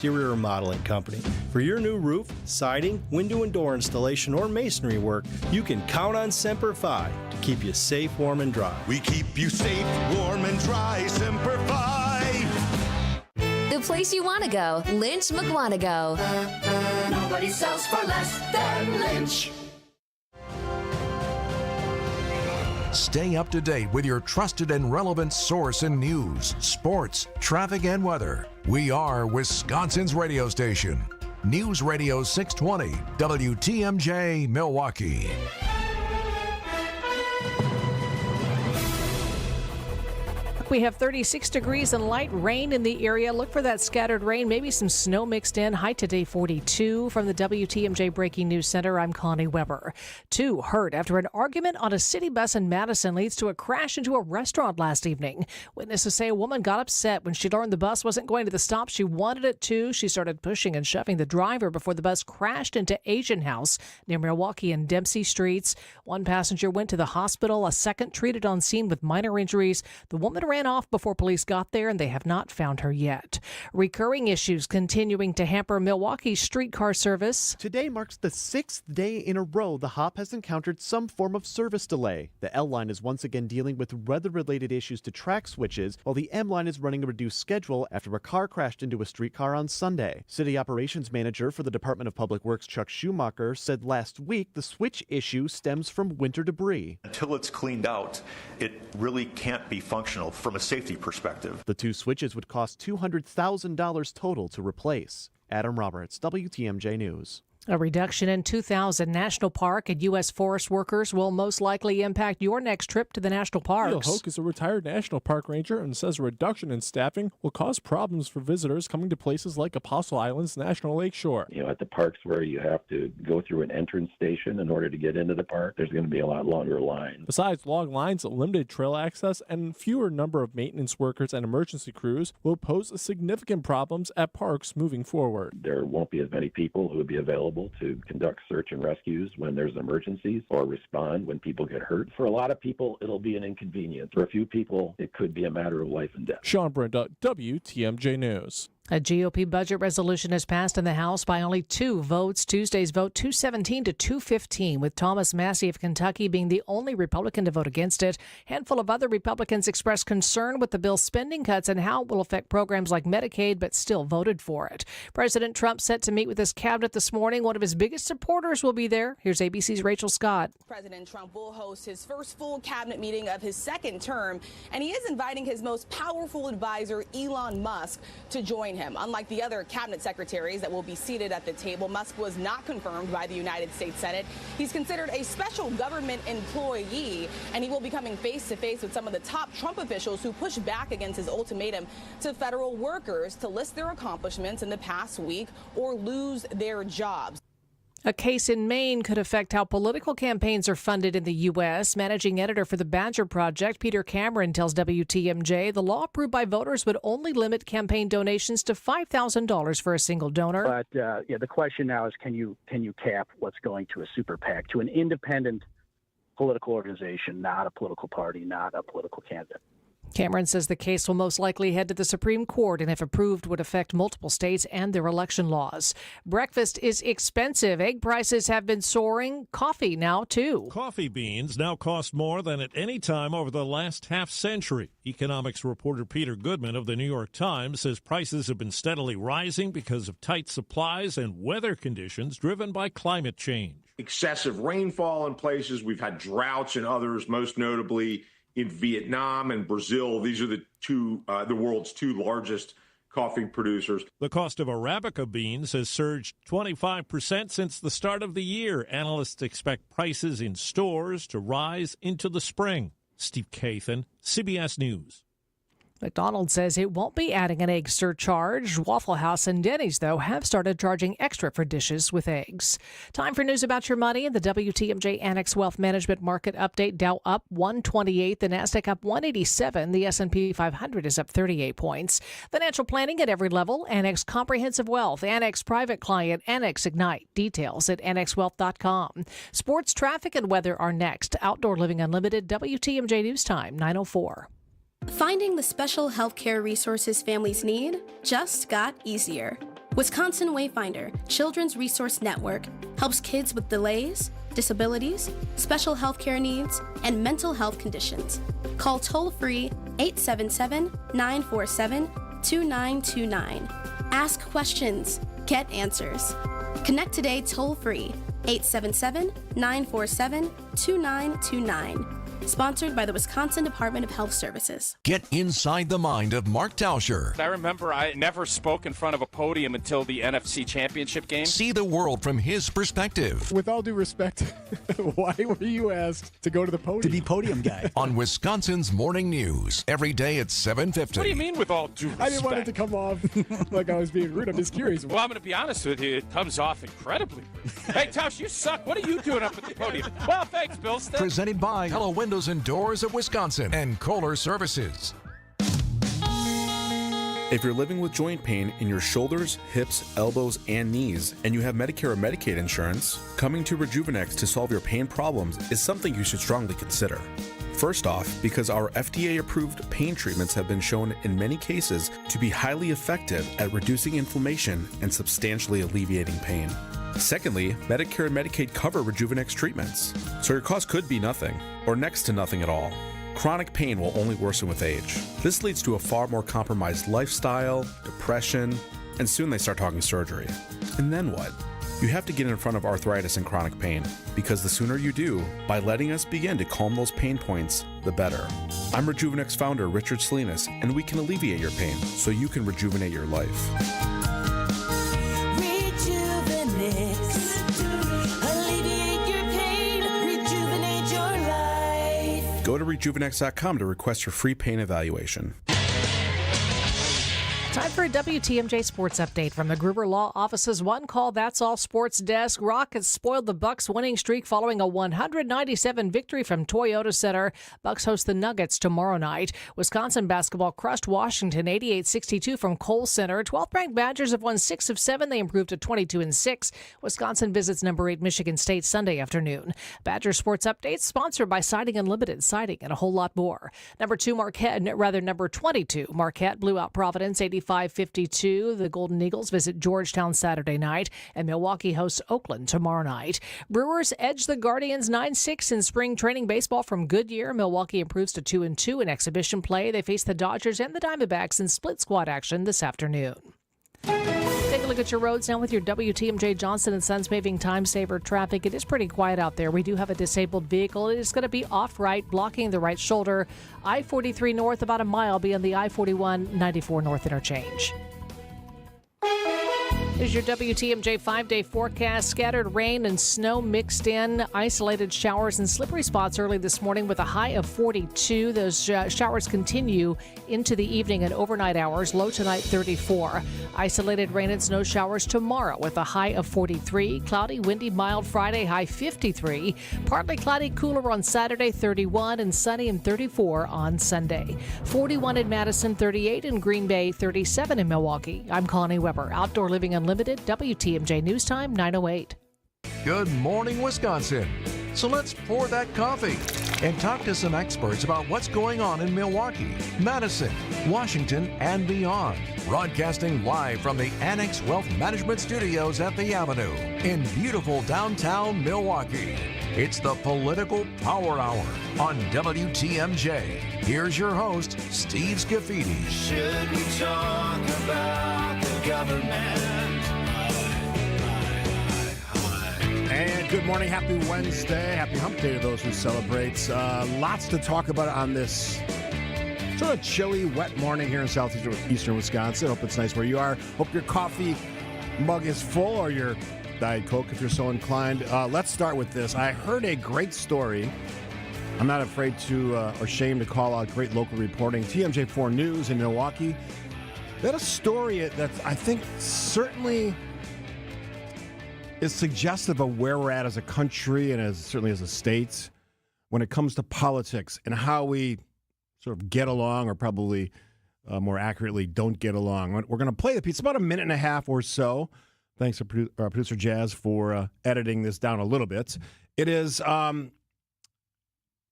Exterior Remodeling Company. For your new roof, siding, window and door installation, or masonry work, you can count on Semper Fi to keep you safe, warm, and dry. We keep you safe, warm, and dry. Semper Fi. The place you want to go, Lynch McWanago. Nobody sells for less than Lynch. Stay up to date with your trusted and relevant source in news, sports, traffic, and weather. We are Wisconsin's radio station. News Radio 620, WTMJ, Milwaukee. We have 36 degrees and light rain in the area. Look for that scattered rain, maybe some snow mixed in. High today 42. From the WTMJ Breaking News Center, I'm Connie Weber. 2 hurt after an argument on a city bus in Madison leads to a crash into a restaurant last evening. Witnesses say a woman got upset when she learned the bus wasn't going to the stop she wanted it to. She started pushing and shoving the driver before the bus crashed into Asian House near Milwaukee and Dempsey Streets. One passenger went to the hospital. A second treated on scene with minor injuries. The woman ran off before police got there, and they have not found her yet. Recurring issues continuing to hamper Milwaukee's streetcar service. Today marks the 6th day in a row the Hop has encountered some form of service delay. The L line is once again dealing with weather-related issues to track switches, while the M line is running a reduced schedule after a car crashed into a streetcar on Sunday. City Operations Manager for the Department of Public Works, Chuck Schumacher, said last week the switch issue stems from winter debris. Until it's cleaned out, it really can't be functional from a safety perspective. The 2 switches would cost $200,000 total to replace. Adam Roberts, WTMJ News. A reduction in 2,000 National Park and U.S. Forest workers will most likely impact your next trip to the national parks. Neil Hoke is a retired National Park Ranger and says a reduction in staffing will cause problems for visitors coming to places like Apostle Islands National Lakeshore. At the parks where you have to go through an entrance station in order to get into the park, there's going to be a lot longer lines. Besides long lines, limited trail access, and fewer number of maintenance workers and emergency crews will pose significant problems at parks moving forward. There won't be as many people who would be available to conduct search and rescues when there's emergencies or respond when people get hurt. For a lot of people, it'll be an inconvenience. For a few people, it could be a matter of life and death. Sean Brenda, WTMJ News. A GOP budget resolution has passed in the House by only 2 votes. Tuesday's vote 217 to 215, with Thomas Massie of Kentucky being the only Republican to vote against it. A handful of other Republicans expressed concern with the bill's spending cuts and how it will affect programs like Medicaid, but still voted for it. President Trump set to meet with his cabinet this morning. One of his biggest supporters will be there. Here's ABC's Rachel Scott. President Trump will host his first full cabinet meeting of his second term, and he is inviting his most powerful advisor, Elon Musk, to join him. Unlike the other cabinet secretaries that will be seated at the table, Musk was not confirmed by the United States Senate. He's considered a special government employee, and he will be coming face to face with some of the top Trump officials who pushed back against his ultimatum to federal workers to list their accomplishments in the past week or lose their jobs. A case in Maine could affect how political campaigns are funded in the U.S. Managing editor for the Badger Project, Peter Cameron, tells WTMJ the law approved by voters would only limit campaign donations to $5,000 for a single donor. But the question now is, can you cap what's going to a super PAC, to an independent political organization, not a political party, not a political candidate? Cameron says the case will most likely head to the Supreme Court and, if approved, would affect multiple states and their election laws. Breakfast is expensive. Egg prices have been soaring. Coffee now, too. Coffee beans now cost more than at any time over the last half century. Economics reporter Peter Goodman of the New York Times says prices have been steadily rising because of tight supplies and weather conditions driven by climate change. Excessive rainfall in places. We've had droughts in others, most notably in Vietnam and Brazil. These are the world's 2 largest coffee producers. The cost of Arabica beans has surged 25% since the start of the year. Analysts expect prices in stores to rise into the spring. Steve Kathan, CBS News. McDonald's says it won't be adding an egg surcharge. Waffle House and Denny's, though, have started charging extra for dishes with eggs. Time for news about your money and the WTMJ Annex Wealth Management Market Update. Dow up 128, the Nasdaq up 187, the S&P 500 is up 38 points. Financial planning at every level, Annex Comprehensive Wealth, Annex Private Client, Annex Ignite. Details at annexwealth.com. Sports, traffic, and weather are next. Outdoor Living Unlimited, WTMJ News Time, 9:04. Finding the special healthcare resources families need just got easier. Wisconsin Wayfinder Children's Resource Network helps kids with delays, disabilities, special healthcare needs, and mental health conditions. Call toll-free 877-947-2929. Ask questions. Get answers. Connect today toll-free 877-947-2929. Sponsored by the Wisconsin Department of Health Services. Get inside the mind of Mark Tauscher. I remember I never spoke in front of a podium until the NFC Championship game. See the world from his perspective. With all due respect, why were you asked to go to the podium? To be podium guy. On Wisconsin's Morning News, every day at 7:50. What do you mean with all due respect? I didn't want it to come off like I was being rude. I'm just curious. Well, I'm going to be honest with you. It comes off incredibly rude. Hey, Tausch, you suck. What are you doing up at the podium? Well, thanks, Bill. Presented by Hello Windows and Doors of Wisconsin and Kohler Services. If you're living with joint pain in your shoulders, hips, elbows, and knees, and you have Medicare or Medicaid insurance, coming to Rejuvenex to solve your pain problems is something you should strongly consider. First off, because our FDA-approved pain treatments have been shown in many cases to be highly effective at reducing inflammation and substantially alleviating pain. Secondly, Medicare and Medicaid cover Rejuvenex treatments, so your cost could be nothing, or next to nothing at all. Chronic pain will only worsen with age. This leads to a far more compromised lifestyle, depression, and soon they start talking surgery. And then what? You have to get in front of arthritis and chronic pain, because the sooner you do, by letting us begin to calm those pain points, the better. I'm Rejuvenex founder Richard Salinas, and we can alleviate your pain so you can rejuvenate your life. Go to rejuvenex.com to request your free pain evaluation. Time for a WTMJ Sports Update from the Gruber Law Office's One Call That's All Sports Desk. Rockets spoiled the Bucks' winning streak following a 197 victory from Toyota Center. Bucks host the Nuggets tomorrow night. Wisconsin basketball crushed Washington 88-62 from Kohl Center. 12th-ranked Badgers have won 6 of 7. They improved to 22-6. Wisconsin visits number 8 Michigan State Sunday afternoon. Badger Sports Updates sponsored by Siding Unlimited, siding and a whole lot more. Number 22 Marquette blew out Providence 85-52. The Golden Eagles visit Georgetown Saturday night, and Milwaukee hosts Oakland tomorrow night. Brewers edge the Guardians 9-6 in spring training baseball from Goodyear. Milwaukee improves to 2-2 in exhibition play. They face the Dodgers and the Diamondbacks in split squad action this afternoon. Take a look at your roads now with your WTMJ Johnson & Sons paving time saver traffic. It is pretty quiet out there. We do have a disabled vehicle. It is going to be off-right, blocking the right shoulder. I-43 north about a mile beyond the I-41 94 north interchange. Here's your WTMJ 5-day forecast. Scattered rain and snow mixed in. Isolated showers and slippery spots early this morning with a high of 42. Those showers continue into the evening and overnight hours. Low tonight 34. Isolated rain and snow showers tomorrow with a high of 43. Cloudy, windy, mild Friday, high 53. Partly cloudy, cooler on Saturday 31 and sunny and 34 on Sunday. 41 in Madison, 38 in Green Bay, 37 in Milwaukee. I'm Connie Weber. Outdoor Living Unlimited, WTMJ News Time 9:08. Good morning, Wisconsin. So let's pour that coffee and talk to some experts about what's going on in Milwaukee, Madison, Washington, and beyond. Broadcasting live from the Annex Wealth Management Studios at the Avenue in beautiful downtown Milwaukee. It's the Political Power Hour on WTMJ. Here's your host, Steve Scaffidi. Should we talk about the government? And good morning, happy Wednesday, happy hump day to those who celebrate. Lots to talk about on this sort of chilly, wet morning here in southeastern Wisconsin. Hope it's nice where you are. Hope your coffee mug is full or your Diet Coke if you're so inclined. Let's start with this. I heard a great story. I'm not afraid to or ashamed to call out great local reporting. TMJ4 News in Milwaukee. They had a story that I think certainly is suggestive of where we're at as a country and certainly as a state when it comes to politics and how we sort of get along, or probably more accurately don't get along. We're going to play the piece. It's about a minute and a half or so. Thanks to producer Jazz for editing this down a little bit. It is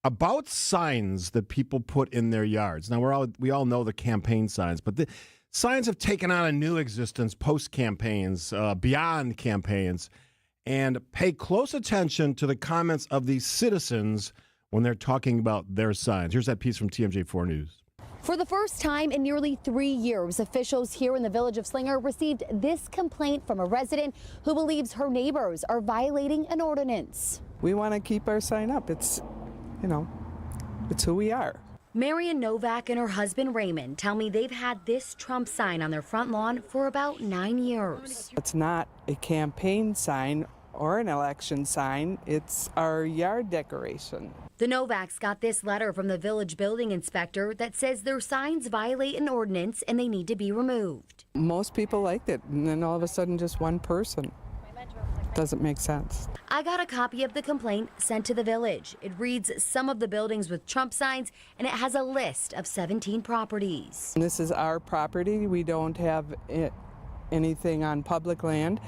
about signs that people put in their yards. Now, we all know the campaign signs, but signs have taken on a new existence post-campaigns, beyond campaigns, and pay close attention to the comments of these citizens when they're talking about their signs. Here's that piece from TMJ4 News. For the first time in nearly 3 years, officials here in the village of Slinger received this complaint from a resident who believes her neighbors are violating an ordinance. We want to keep our sign up. It's, it's who we are. Marion Novak and her husband Raymond tell me they've had this Trump sign on their front lawn for about 9 years. It's not a campaign sign or an election sign. It's our yard decoration. The Novaks got this letter from the village building inspector that says their signs violate an ordinance and they need to be removed. Most people liked it, and then all of a sudden just one person. Doesn't make sense. I got a copy of the complaint sent to the village. It reads some of the buildings with Trump signs, and it has a list of 17 properties. This is our property. We don't have anything on public land.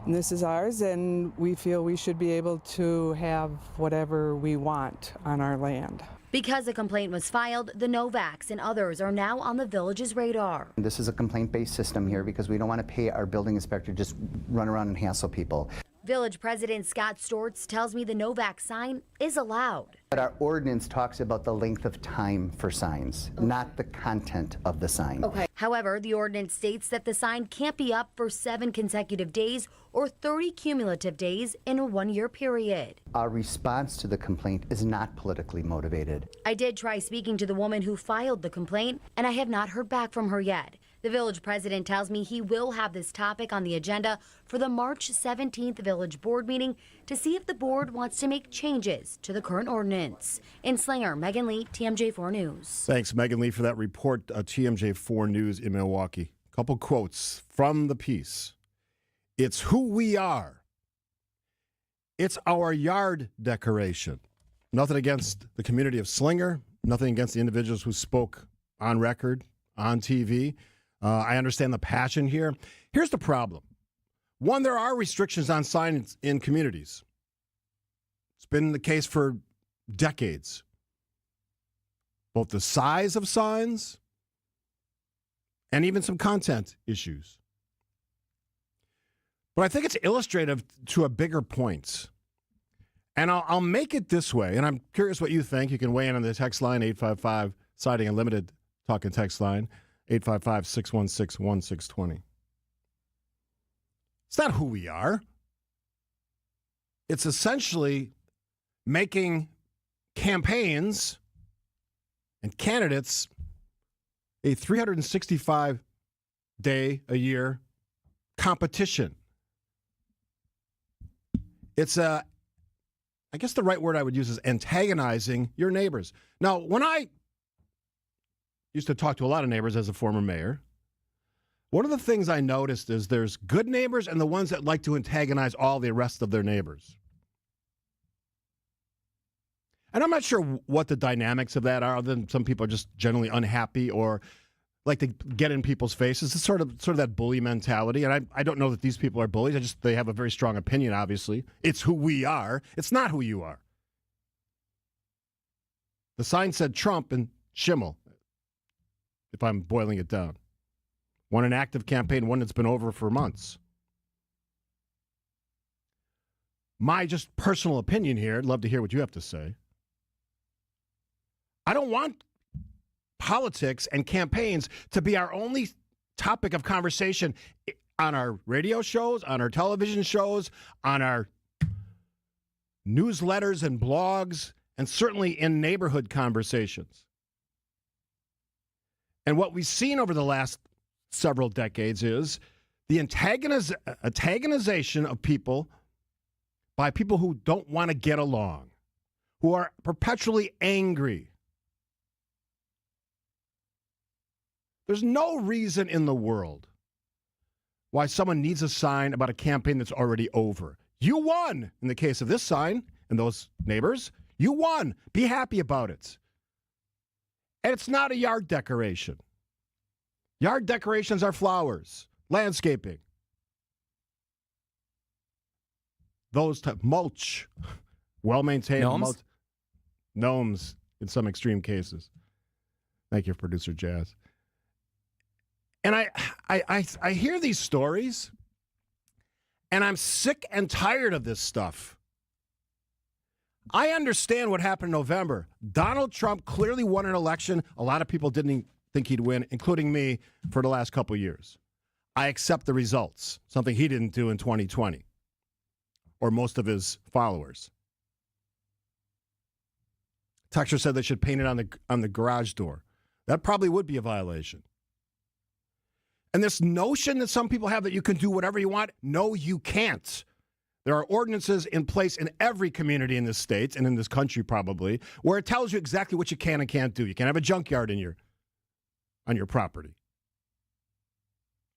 And this is ours, and we feel we should be able to have whatever we want on our land. Because a complaint was filed, the Novaks and others are now on the village's radar. This is a complaint-based system here because we don't want to pay our building inspector to just run around and hassle people. Village President Scott Stortz tells me the Novak sign is allowed. But our ordinance talks about the length of time for signs, not the content of the sign. Okay. However, the ordinance states that the sign can't be up for 7 consecutive days or 30 cumulative days in a 1-year period. Our response to the complaint is not politically motivated. I did try speaking to the woman who filed the complaint, and I have not heard back from her yet. The village president tells me he will have this topic on the agenda for the March 17th village board meeting to see if the board wants to make changes to the current ordinance. In Slinger, Megan Lee, TMJ4 News. Thanks, Megan Lee, for that report. TMJ4 News in Milwaukee. A couple quotes from the piece. It's who we are. It's our yard decoration. Nothing against the community of Slinger. Nothing against the individuals who spoke on record, on TV. I understand the passion here. Here's the problem. One, there are restrictions on signs in communities. It's been the case for decades. Both the size of signs and even some content issues. But I think it's illustrative to a bigger point. And I'll make it this way, and I'm curious what you think. You can weigh in on the text line, 855 Siding Unlimited talk and text line. 855-616-1620. It's not who we are. It's essentially making campaigns and candidates a 365-day-a-year competition. It's I guess the right word I would use is antagonizing your neighbors. Now, when I used to talk to a lot of neighbors as a former mayor, one of the things I noticed is there's good neighbors and the ones that like to antagonize all the rest of their neighbors. And I'm not sure what the dynamics of that are, other than some people are just generally unhappy or like to get in people's faces. It's sort of that bully mentality. And I don't know that these people are bullies. They have a very strong opinion, obviously. It's who we are. It's not who you are. The sign said Trump and Schimmel, if I'm boiling it down. One an active campaign, one that's been over for months. My just personal opinion here, I'd love to hear what you have to say. I don't want politics and campaigns to be our only topic of conversation on our radio shows, on our television shows, on our newsletters and blogs, and certainly in neighborhood conversations. And what we've seen over the last several decades is the antagonization of people by people who don't want to get along, who are perpetually angry. There's no reason in the world why someone needs a sign about a campaign that's already over. You won in the case of this sign and those neighbors. You won. Be happy about it. And it's not a yard decoration. Yard decorations are flowers, landscaping. Those type mulch, well-maintained Gnomes? Gnomes in some extreme cases. Thank you, producer Jazz. And I hear these stories, and I'm sick and tired of this stuff. I understand what happened in November. Donald Trump clearly won an election. A lot of people didn't think he'd win, including me, for the last couple of years. I accept the results, something he didn't do in 2020, or most of his followers. Texter said they should paint it on the garage door. That probably would be a violation. And this notion that some people have that you can do whatever you want, no, you can't. There are ordinances in place in every community in this state and in this country probably where it tells you exactly what you can and can't do. You can't have a junkyard on your property.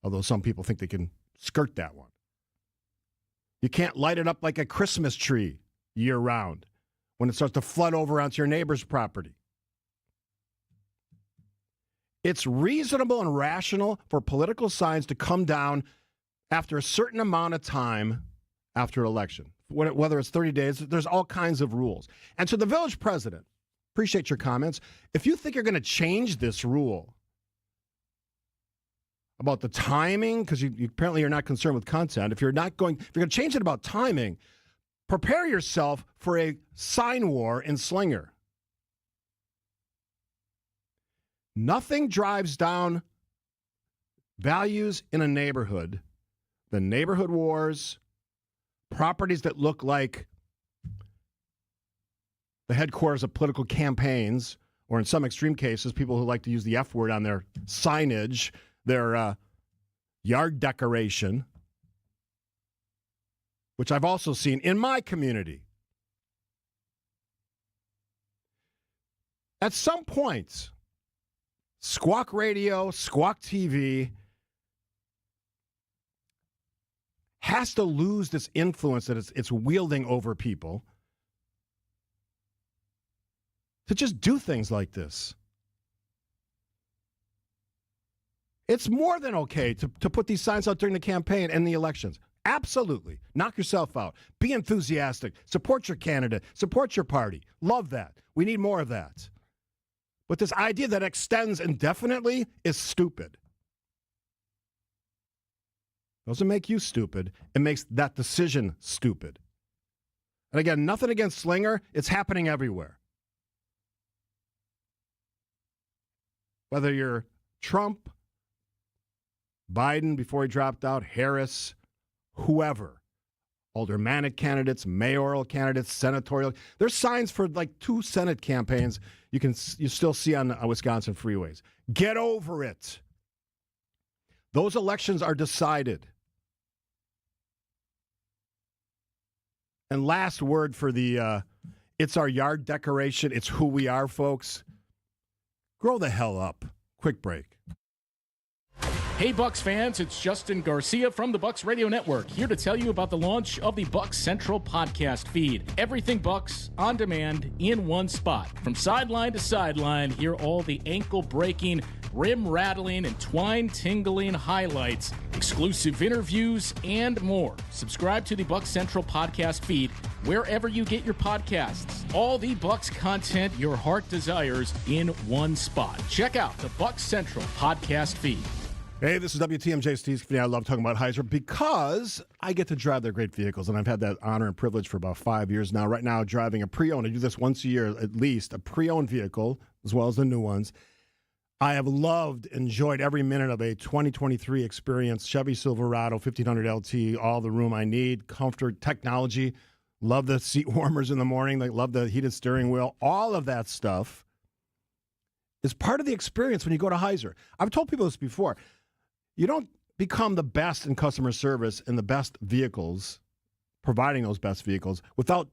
Although some people think they can skirt that one. You can't light it up like a Christmas tree year-round when it starts to flood over onto your neighbor's property. It's reasonable and rational for political signs to come down after a certain amount of time after an election. Whether it's 30 days, there's all kinds of rules. And to the village president, appreciate your comments. If you think you're going to change this rule about the timing, because you apparently you're not concerned with content, if you're going to change it about timing, prepare yourself for a sign war in Slinger. Nothing drives down values in a neighborhood than neighborhood wars, properties that look like the headquarters of political campaigns, or in some extreme cases, people who like to use the F word on their signage, their yard decoration, which I've also seen in my community. At some point, Squawk Radio, Squawk TV has to lose this influence that it's wielding over people to just do things like this. It's more than okay to put these signs out during the campaign and the elections. Absolutely. Knock yourself out. Be enthusiastic. Support your candidate. Support your party. Love that. We need more of that. But this idea that extends indefinitely is stupid. Doesn't make you stupid. It makes that decision stupid. And again, nothing against Slinger. It's happening everywhere. Whether you're Trump, Biden before he dropped out, Harris, whoever, aldermanic candidates, mayoral candidates, senatorial. There's signs for like 2 Senate campaigns you still see on Wisconsin freeways. Get over it. Those elections are decided. And last word for the it's our yard decoration, it's who we are, folks. Grow the hell up. Quick break. Hey Bucks fans, it's Justin Garcia from the Bucks Radio Network, here to tell you about the launch of the Bucks Central podcast feed. Everything Bucks, on demand, in one spot. From sideline to sideline, hear all the ankle-breaking, rim-rattling, and twine-tingling highlights, exclusive interviews, and more. Subscribe to the Bucks Central podcast feed wherever you get your podcasts. All the Bucks content your heart desires in one spot. Check out the Bucks Central podcast feed. Hey, this is WTMJ Steve Scaffidi. I love talking about Heiser because I get to drive their great vehicles, and I've had that honor and privilege for about 5 years now. Right now, driving a pre-owned. I do this once a year at least, a pre-owned vehicle, as well as the new ones. I have enjoyed every minute of a 2023 experience. Chevy Silverado, 1500 LT, all the room I need, comfort, technology. Love the seat warmers in the morning. Love the heated steering wheel. All of that stuff is part of the experience when you go to Heiser. I've told people this before. You don't become the best in customer service and the best vehicles, providing those best vehicles, without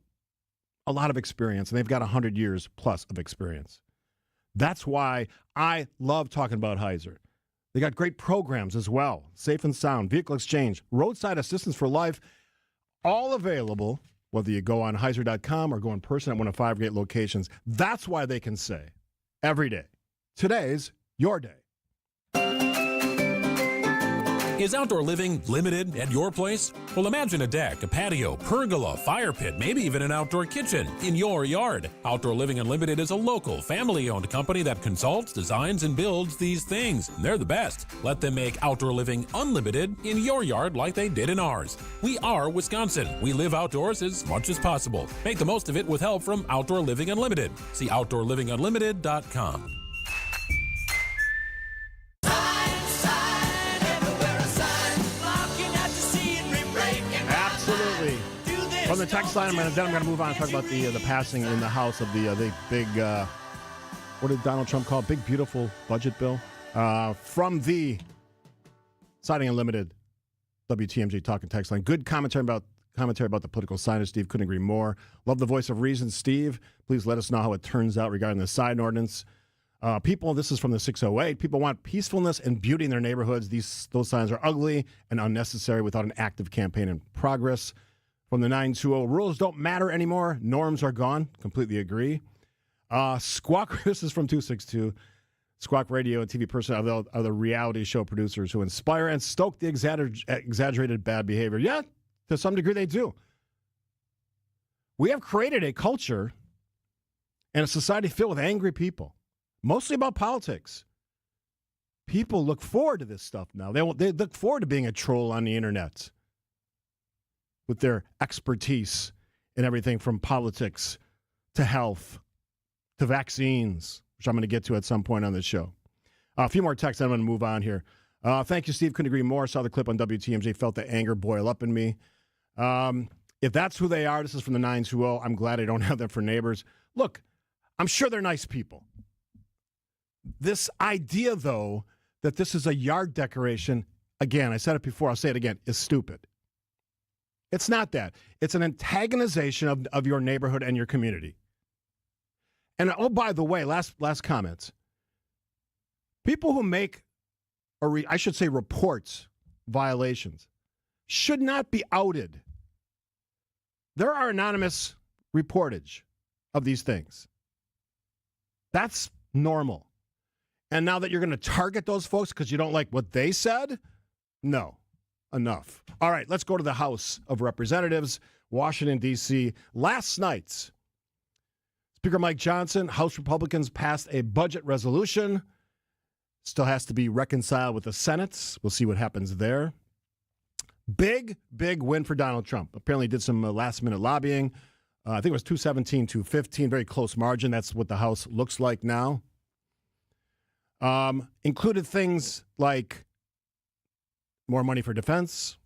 a lot of experience. And they've got 100 years plus of experience. That's why I love talking about Heiser. They got great programs as well. Safe and Sound, Vehicle Exchange, Roadside Assistance for Life, all available, whether you go on Heiser.com or go in person at one of 5 great locations. That's why they can say every day, today's your day. Is outdoor living limited at your place? Well, imagine a deck, a patio, pergola, fire pit, maybe even an outdoor kitchen in your yard. Outdoor Living Unlimited is a local, family-owned company that consults, designs, and builds these things. They're the best. Let them make outdoor living unlimited in your yard like they did in ours. We are Wisconsin. We live outdoors as much as possible. Make the most of it with help from Outdoor Living Unlimited. See OutdoorLivingUnlimited.com. Absolutely. From the text line, I'm going to move on and talk about the passing in the House of the big, what did Donald Trump call it? Big, beautiful budget bill. From the Siding Unlimited WTMJ talk and text line. Good commentary about the political science. Steve couldn't agree more. Love the voice of reason, Steve. Please let us know how it turns out regarding the siding ordinance. People, this is from the 608. People want peacefulness and beauty in their neighborhoods. Those signs are ugly and unnecessary without an active campaign in progress. From the 920, rules don't matter anymore. Norms are gone. Completely agree. Squawk, this is from 262. Squawk radio and TV personnel are the reality show producers who inspire and stoke the exaggerated bad behavior. Yeah, to some degree they do. We have created a culture and a society filled with angry people, mostly about politics. People look forward to this stuff now. They look forward to being a troll on the internet with their expertise in everything from politics to health to vaccines, which I'm going to get to at some point on this show. A few more texts, I'm going to move on here. Thank you, Steve. Couldn't agree more. Saw the clip on WTMJ. Felt the anger boil up in me. If that's who they are, this is from the 920. I'm glad I don't have them for neighbors. Look, I'm sure they're nice people. This idea, though, that this is a yard decoration, again, I said it before, I'll say it again, is stupid. It's not that. It's an antagonization of your neighborhood and your community. And, oh, by the way, last comments. People who make, or I should say reports, violations, should not be outed. There are anonymous reportage of these things. That's normal. And now that you're going to target those folks because you don't like what they said? No. Enough. All right, let's go to the House of Representatives, Washington, D.C. Last night, Speaker Mike Johnson, House Republicans passed a budget resolution. Still has to be reconciled with the Senate. We'll see what happens there. Big win for Donald Trump. Apparently did some last-minute lobbying. I think it was 217, 215, very close margin. That's what the House looks like now. Included things like more money for defense,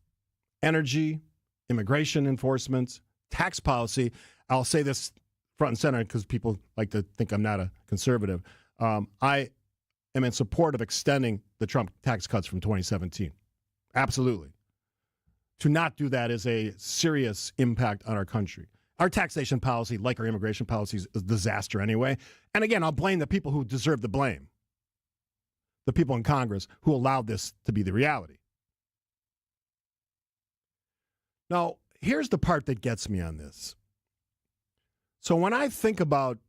energy, immigration enforcement, tax policy. I'll say this front and center because people like to think I'm not a conservative. I am in support of extending the Trump tax cuts from 2017. Absolutely. To not do that is a serious impact on our country. Our taxation policy, like our immigration policy, is a disaster anyway. And again, I'll blame the people who deserve the blame. The people in Congress who allowed this to be the reality. Now, here's the part that gets me on this. So when I think about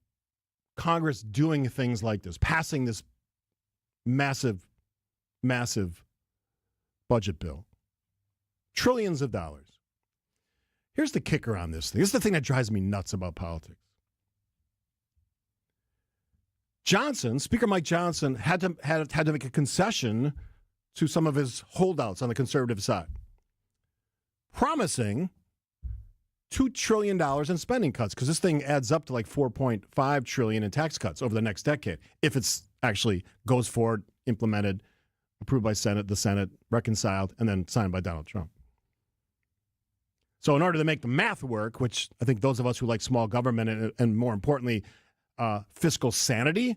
Congress doing things like this, passing this massive budget bill, trillions of dollars, here's the kicker on this thing. This is the thing that drives me nuts about politics. Speaker Mike Johnson, had to make a concession to some of his holdouts on the conservative side, promising $2 trillion in spending cuts, because this thing adds up to like $4.5 trillion in tax cuts over the next decade, if it's actually goes forward, implemented, approved by the Senate, reconciled, and then signed by Donald Trump. So in order to make the math work, which I think those of us who like small government and more importantly, fiscal sanity,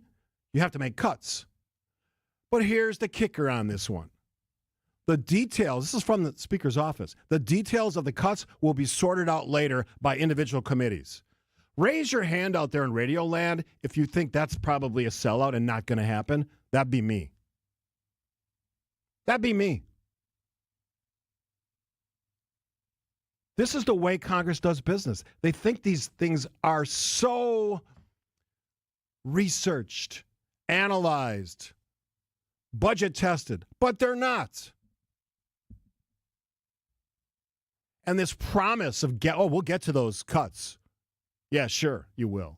you have to make cuts. But here's the kicker on this one. The details, this is from the Speaker's office, the details of the cuts will be sorted out later by individual committees. Raise your hand out there in Radio Land if you think that's probably a sellout and not going to happen. That'd be me. That'd be me. This is the way Congress does business. They think these things are so researched, analyzed, budget tested, but they're not. And this promise of, we'll get to those cuts. Yeah, sure, you will.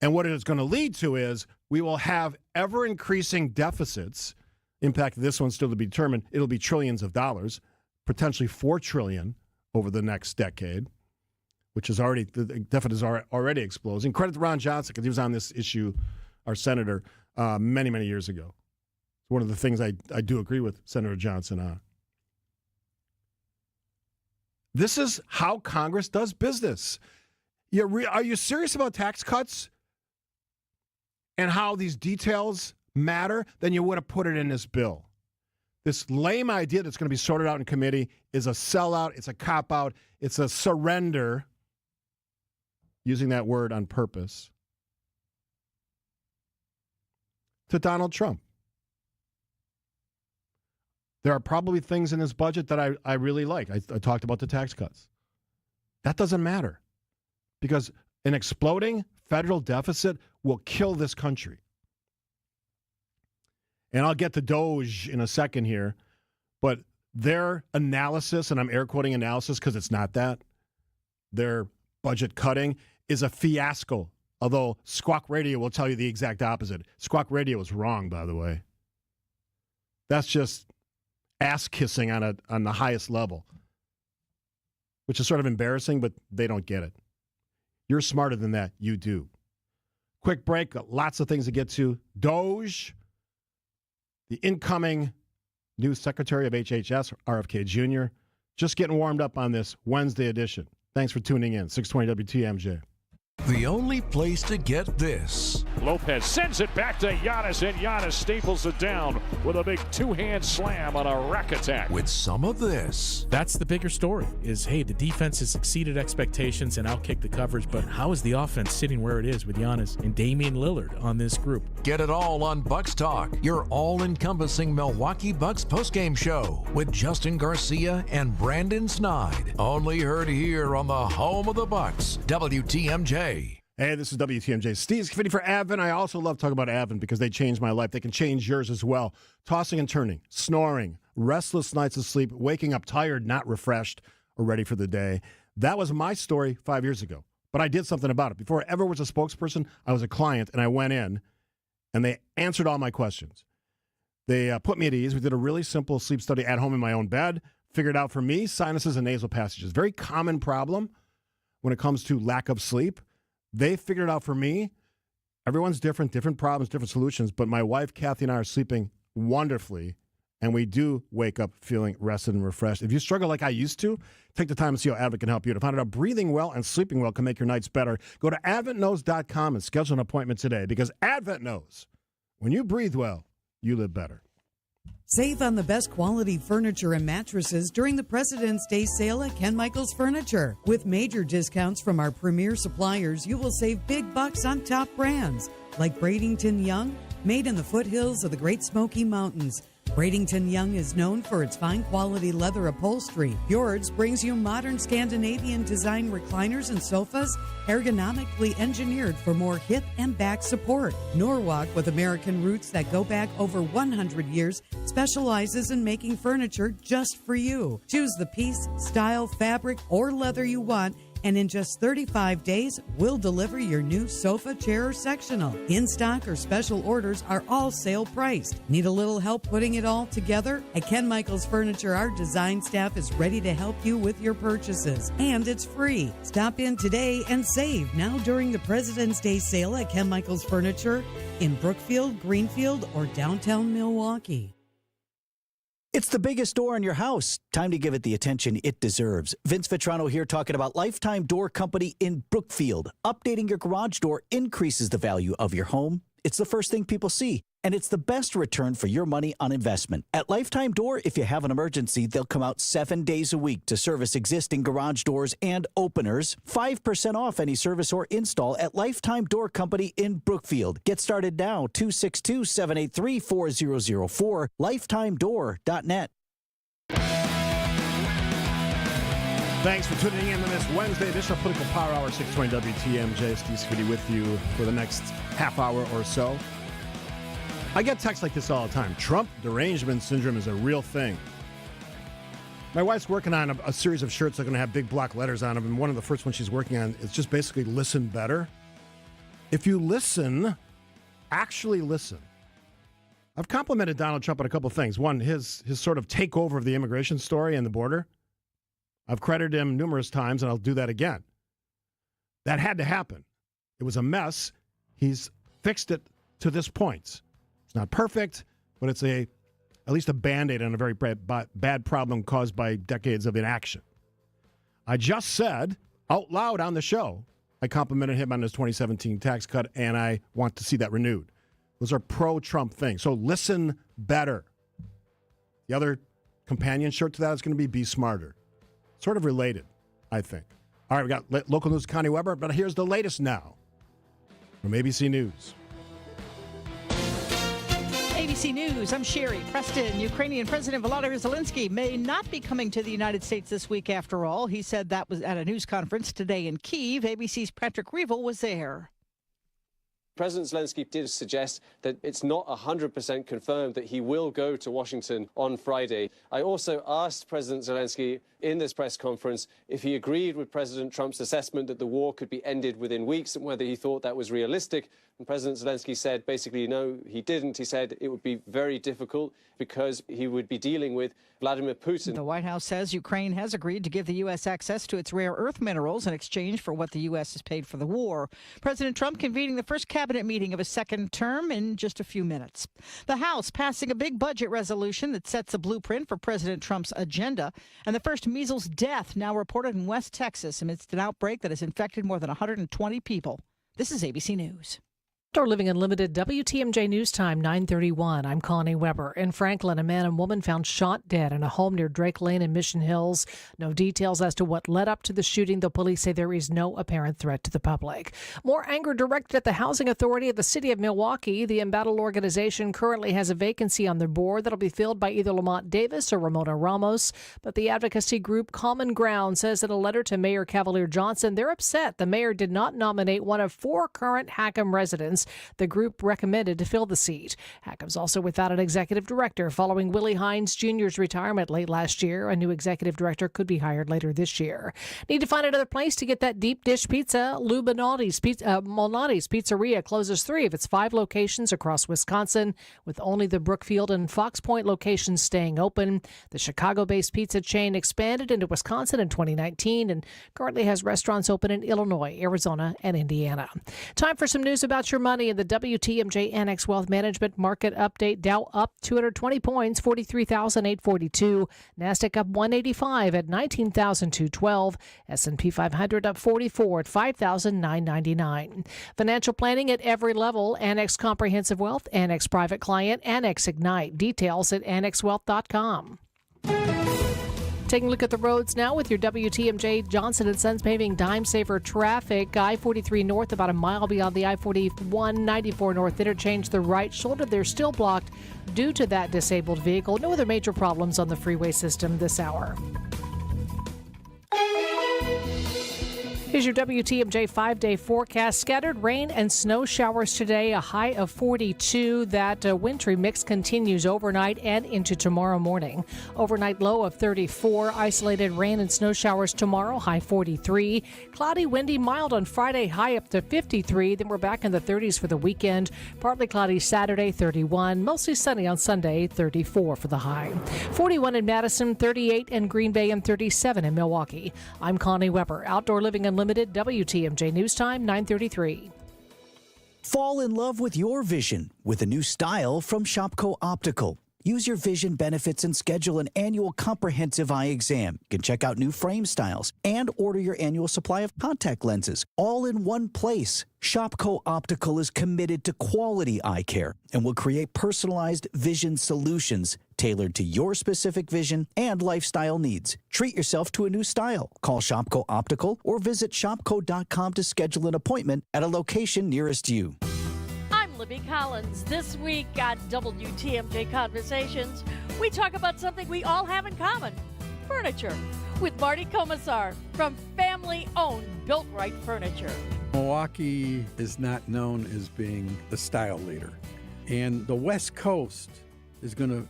And what it is going to lead to is we will have ever-increasing deficits. Impact of this one still to be determined. It'll be trillions of dollars, potentially $4 trillion over the next decade, which is already, the deficit is already exploding. Credit to Ron Johnson, because he was on this issue, our senator, many, many years ago. It's one of the things I do agree with Senator Johnson on. This is how Congress does business. Are you serious about tax cuts and how these details matter? Then you would have put it in this bill. This lame idea that's going to be sorted out in committee is a sellout. It's a cop-out. It's a surrender, using that word on purpose, to Donald Trump. There are probably things in this budget that I really like. I talked about the tax cuts. That doesn't matter because an exploding federal deficit will kill this country. And I'll get to DOGE in a second here, but their analysis, and I'm air quoting analysis because it's not that, their budget cutting is a fiasco. Although Squawk Radio will tell you the exact opposite. Squawk Radio is wrong, by the way. That's just ass-kissing on the highest level, which is sort of embarrassing, but they don't get it. You're smarter than that. You do. Quick break. Lots of things to get to. DOGE, the incoming new Secretary of HHS, RFK Jr., just getting warmed up on this Wednesday edition. Thanks for tuning in. 620 WTMJ. The only place to get this. Lopez sends it back to Giannis, and Giannis staples it down with a big two-hand slam on a rack attack. With some of this. That's the bigger story, is, hey, the defense has exceeded expectations and outkicked the coverage, but how is the offense sitting where it is with Giannis and Damian Lillard on this group? Get it all on Bucks Talk, your all-encompassing Milwaukee Bucks postgame show with Justin Garcia and Brandon Snide. Only heard here on the home of the Bucks, WTMJ. Hey, this is WTMJ. Steve Scaffidi for Advent. I also love talking about Advent because they changed my life. They can change yours as well. Tossing and turning, snoring, restless nights of sleep, waking up tired, not refreshed, or ready for the day. That was my story 5 years ago, but I did something about it. Before I ever was a spokesperson, I was a client, and I went in, and they answered all my questions. They put me at ease. We did a really simple sleep study at home in my own bed, figured out for me sinuses and nasal passages. Very common problem when it comes to lack of sleep. They figured it out for me. Everyone's different problems, different solutions, but my wife, Kathy, and I are sleeping wonderfully, and we do wake up feeling rested and refreshed. If you struggle like I used to, take the time to see how Advent can help you. To find out how breathing well and sleeping well can make your nights better, go to adventknows.com and schedule an appointment today, because Advent knows when you breathe well, you live better. Save on the best quality furniture and mattresses during the President's Day sale at Ken Michaels Furniture. With major discounts from our premier suppliers, you will save big bucks on top brands like Bradenton Young, made in the foothills of the Great Smoky Mountains. Bradenton Young is known for its fine quality leather upholstery. Yours brings you modern Scandinavian design recliners and sofas, ergonomically engineered for more hip and back support. Norwalk, with American roots that go back over 100 years, specializes in making furniture just for you. Choose the piece, style, fabric, or leather you want, and in just 35 days, we'll deliver your new sofa, chair, or sectional. In-stock or special orders are all sale priced. Need a little help putting it all together? At Ken Michaels Furniture, our design staff is ready to help you with your purchases, and it's free. Stop in today and save now during the President's Day sale at Ken Michaels Furniture in Brookfield, Greenfield, or downtown Milwaukee. It's the biggest door in your house. Time to give it the attention it deserves. Vince Vitrano here talking about Lifetime Door Company in Brookfield. Updating your garage door increases the value of your home. It's the first thing people see, and it's the best return for your money on investment. At Lifetime Door, if you have an emergency, they'll come out 7 days a week to service existing garage doors and openers. 5% off any service or install at Lifetime Door Company in Brookfield. Get started now, 262-783-4004, lifetimedoor.net. Thanks for tuning in to this Wednesday edition of Political Power Hour, 620 WTMJ. Steve Scaffidi with you for the next half hour or so. I get texts like this all the time. Trump derangement syndrome is a real thing. My wife's working on a series of shirts that are going to have big block letters on them, and one of the first ones she's working on is just basically listen better. If you listen, actually listen. I've complimented Donald Trump on a couple of things. One, his sort of takeover of the immigration story and the border. I've credited him numerous times, and I'll do that again. That had to happen. It was a mess. He's fixed it to this point. It's not perfect, but it's at least a Band-Aid on a very bad problem caused by decades of inaction. I just said out loud on the show, I complimented him on his 2017 tax cut, and I want to see that renewed. Those are pro-Trump things. So listen better. The other companion shirt to that is going to be smarter. Sort of related, I think. All right, we got local news, Connie Weber, but here's the latest now from ABC News. ABC News, I'm Sherry Preston. Ukrainian President Volodymyr Zelensky may not be coming to the United States this week after all. He said that was at a news conference today in Kyiv. ABC's Patrick Revel was there. President Zelensky did suggest that it's not 100% confirmed that he will go to Washington on Friday. I also asked President Zelensky in this press conference if he agreed with President Trump's assessment that the war could be ended within weeks and whether he thought that was realistic. And President Zelensky said basically no, he didn't. He said it would be very difficult because he would be dealing with Vladimir Putin. The White House says Ukraine has agreed to give the U.S. access to its rare earth minerals in exchange for what the U.S. has paid for the war. President Trump convening the first cabinet meeting of his second term in just a few minutes. The House passing a big budget resolution that sets a blueprint for President Trump's agenda. And the first measles death now reported in West Texas amidst an outbreak that has infected more than 120 people. This is ABC News. Outdoor Living Unlimited, WTMJ News Time, 9:31. I'm Connie Weber. In Franklin, a man and woman found shot dead in a home near Drake Lane in Mission Hills. No details as to what led up to the shooting, though police say there is no apparent threat to the public. More anger directed at the Housing Authority of the City of Milwaukee. The embattled organization currently has a vacancy on their board that'll be filled by either Lamont Davis or Ramona Ramos. But the advocacy group Common Ground says in a letter to Mayor Cavalier Johnson, they're upset the mayor did not nominate one of 4 current Hackham residents the group recommended to fill the seat. Hackham's also without an executive director following Willie Hines Jr.'s retirement late last year. A new executive director could be hired later this year. Need to find another place to get that deep dish pizza? Lou Malnati's Pizzeria closes 3 of its 5 locations across Wisconsin, with only the Brookfield and Fox Point locations staying open. The Chicago-based pizza chain expanded into Wisconsin in 2019 and currently has restaurants open in Illinois, Arizona, and Indiana. Time for some news about your money in the WTMJ Annex Wealth Management Market Update. Dow up 220 points, 43,842. NASDAQ up 185 at 19,212. S&P 500 up 44 at 5,999. Financial planning at every level. Annex Comprehensive Wealth, Annex Private Client, Annex Ignite. Details at annexwealth.com. Taking a look at the roads now with your WTMJ Johnson & Sons Paving Dime Saver traffic. I-43 North about a mile beyond the I-41 94 North interchange. The right shoulder, they're still blocked due to that disabled vehicle. No other major problems on the freeway system this hour. Here's your WTMJ 5-day forecast. Scattered rain and snow showers today, a high of 42. That wintry mix continues overnight and into tomorrow morning. Overnight low of 34. Isolated rain and snow showers tomorrow, high 43. Cloudy, windy, mild on Friday, high up to 53. Then we're back in the 30s for the weekend. Partly cloudy Saturday, 31. Mostly sunny on Sunday, 34 for the high. 41 in Madison, 38 in Green Bay, and 37 in Milwaukee. I'm Connie Weber. Outdoor Living Unlimited, WTMJ News Time, 9:33. Fall in love with your vision with a new style from Shopko Optical. Use your vision benefits and schedule an annual comprehensive eye exam. You can check out new frame styles and order your annual supply of contact lenses all in one place. Shopko Optical is committed to quality eye care and will create personalized vision solutions tailored to your specific vision and lifestyle needs. Treat yourself to a new style. Call Shopko Optical or visit shopko.com to schedule an appointment at a location nearest you. Libby Collins. This week on WTMJ Conversations, we talk about something we all have in common, furniture, with Marty Commissar from family-owned Built Right Furniture. Milwaukee is not known as being the style leader, and the West Coast is going to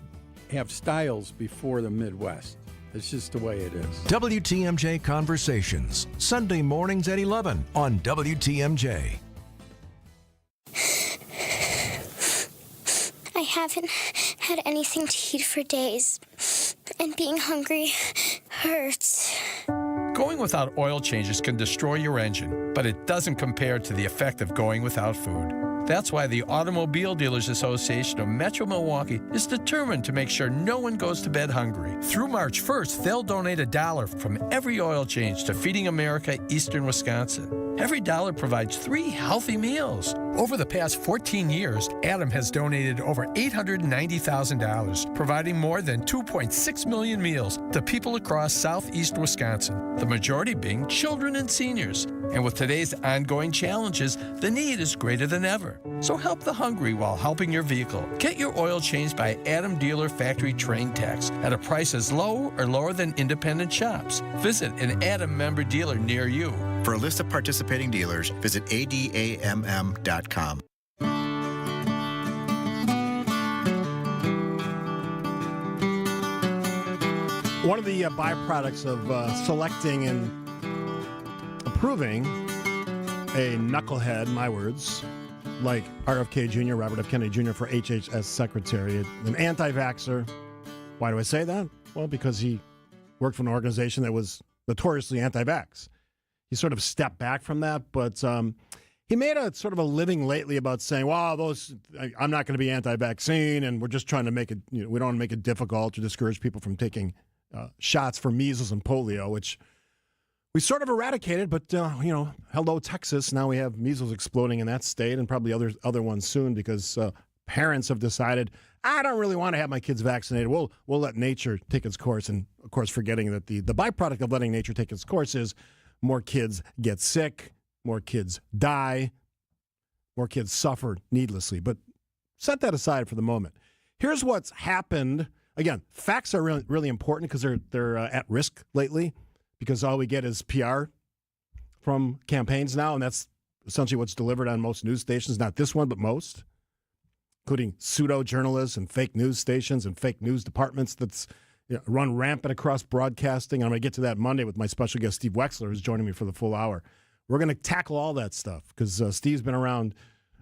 have styles before the Midwest. It's just the way it is. WTMJ Conversations, Sunday mornings at 11 on WTMJ. I haven't had anything to eat for days, and being hungry hurts. Going without oil changes can destroy your engine, but it doesn't compare to the effect of going without food. That's why the Automobile Dealers Association of Metro Milwaukee is determined to make sure no one goes to bed hungry. Through March 1st, they'll donate $1 from every oil change to Feeding America, Eastern Wisconsin. Every dollar provides 3 healthy meals. Over the past 14 years, Adam has donated over $890,000, providing more than 2.6 million meals to people across southeast Wisconsin, the majority being children and seniors. And with today's ongoing challenges, the need is greater than ever. So help the hungry while helping your vehicle. Get your oil changed by Adam Dealer Factory Trained Techs at a price as low or lower than independent shops. Visit an Adam member dealer near you. For a list of participating dealers, visit adamm.com. One of the byproducts of selecting and approving a knucklehead, my words, like RFK Jr., Robert F. Kennedy Jr. for HHS Secretary, an anti-vaxxer. Why do I say that? Well, because he worked for an organization that was notoriously anti-vax. He sort of stepped back from that, but he made a sort of a living lately about saying, well, I'm not going to be anti-vaccine, and we're just trying to make it, we don't want to make it difficult to discourage people from taking shots for measles and polio, which we sort of eradicated, but, hello, Texas. Now we have measles exploding in that state and probably other ones soon because parents have decided, I don't really want to have my kids vaccinated. We'll let nature take its course. And, of course, forgetting that the byproduct of letting nature take its course is more kids get sick, more kids die, more kids suffer needlessly. But set that aside for the moment. Here's what's happened. Again, facts are really, really important because they're at risk lately, because all we get is PR from campaigns now, and that's essentially what's delivered on most news stations, not this one, but most, including pseudo-journalists and fake news stations and fake news departments that's run rampant across broadcasting. I'm going to get to that Monday with my special guest, Steve Wexler, who's joining me for the full hour. We're going to tackle all that stuff because Steve's been around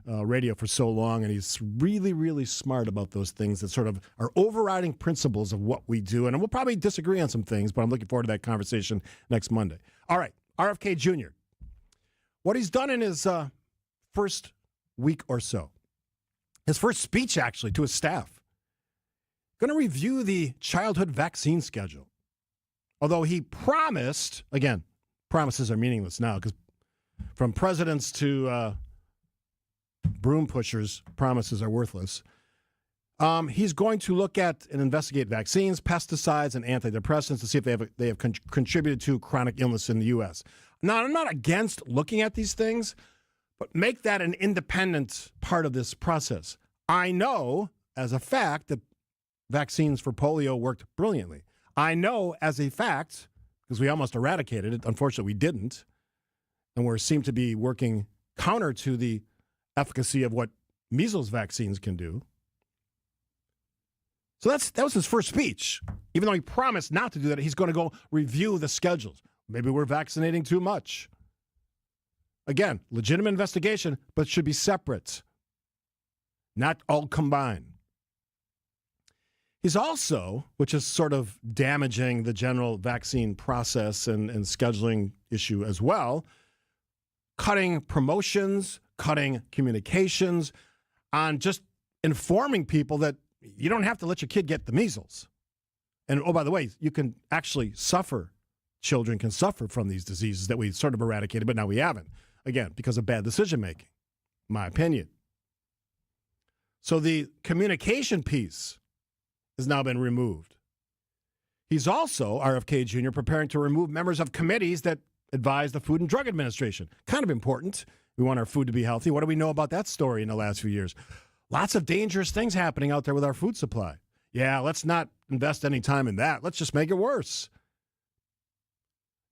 radio for so long, and he's really, really smart about those things that sort of are overriding principles of what we do. And we'll probably disagree on some things, but I'm looking forward to that conversation next Monday. All right, RFK Jr. What he's done in his first week or so, his first speech actually to his staff, going to review the childhood vaccine schedule. Although he promised, again, promises are meaningless now because from presidents to broom pushers, promises are worthless. He's going to look at and investigate vaccines, pesticides, and antidepressants to see if they have contributed to chronic illness in the U.S. Now, I'm not against looking at these things, but make that an independent part of this process. I know as a fact that vaccines for polio worked brilliantly. I know as a fact, because we almost eradicated it, unfortunately we didn't, and we seem to be working counter to the efficacy of what measles vaccines can do. So that was his first speech. Even though he promised not to do that, he's going to go review the schedules. Maybe we're vaccinating too much. Again, legitimate investigation, but should be separate, not all combined. He's also, which is sort of damaging the general vaccine process and scheduling issue as well, cutting promotions, cutting communications on just informing people that you don't have to let your kid get the measles. And, oh, by the way, you can actually suffer. Children can suffer from these diseases that we sort of eradicated, but now we haven't. Again, because of bad decision-making, my opinion. So the communication piece has now been removed. He's also, RFK Jr., preparing to remove members of committees that advise the Food and Drug Administration. Kind of important. We want our food to be healthy. What do we know about that story in the last few years? Lots of dangerous things happening out there with our food supply. Yeah, let's not invest any time in that. Let's just make it worse.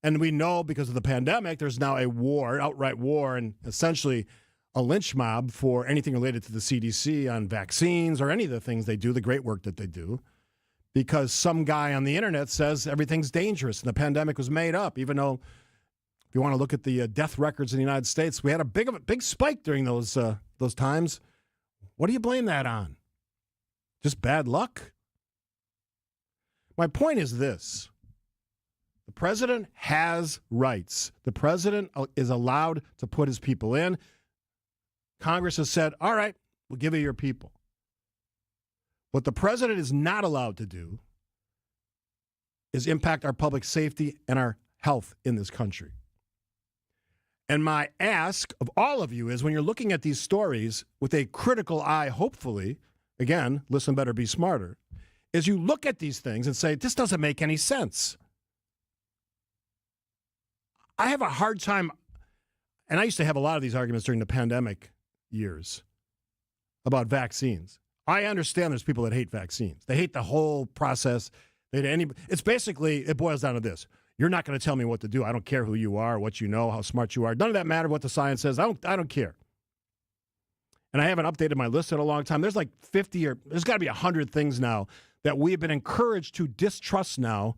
And we know because of the pandemic, there's now a war, outright war, and essentially a lynch mob for anything related to the CDC on vaccines or any of the things they do, the great work that they do, because some guy on the internet says everything's dangerous and the pandemic was made up, even though if you want to look at the death records in the United States, we had a big spike during those times. What do you blame that on? Just bad luck? My point is this. The president has rights. The president is allowed to put his people in. Congress has said, all right, we'll give you your people. What the president is not allowed to do is impact our public safety and our health in this country. And my ask of all of you is when you're looking at these stories with a critical eye, hopefully, again, listen better, be smarter, is you look at these things and say, this doesn't make any sense. I have a hard time, and I used to have a lot of these arguments during the pandemic years about vaccines. I understand there's people that hate vaccines. They hate the whole process. It's basically, it boils down to this. You're not going to tell me what to do. I don't care who you are, what you know, how smart you are. None of that matters what the science says. I don't care. And I haven't updated my list in a long time. There's like 50 or there's got to be 100 things now that we have been encouraged to distrust now.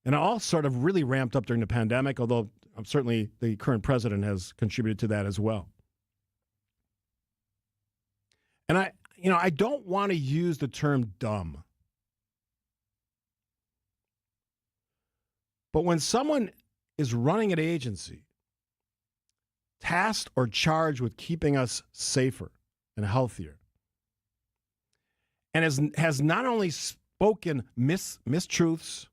And it all sort of really ramped up during the pandemic, although certainly the current president has contributed to that as well. And I don't want to use the term dumb. But when someone is running an agency, tasked or charged with keeping us safer and healthier, and has not only spoken mistruths,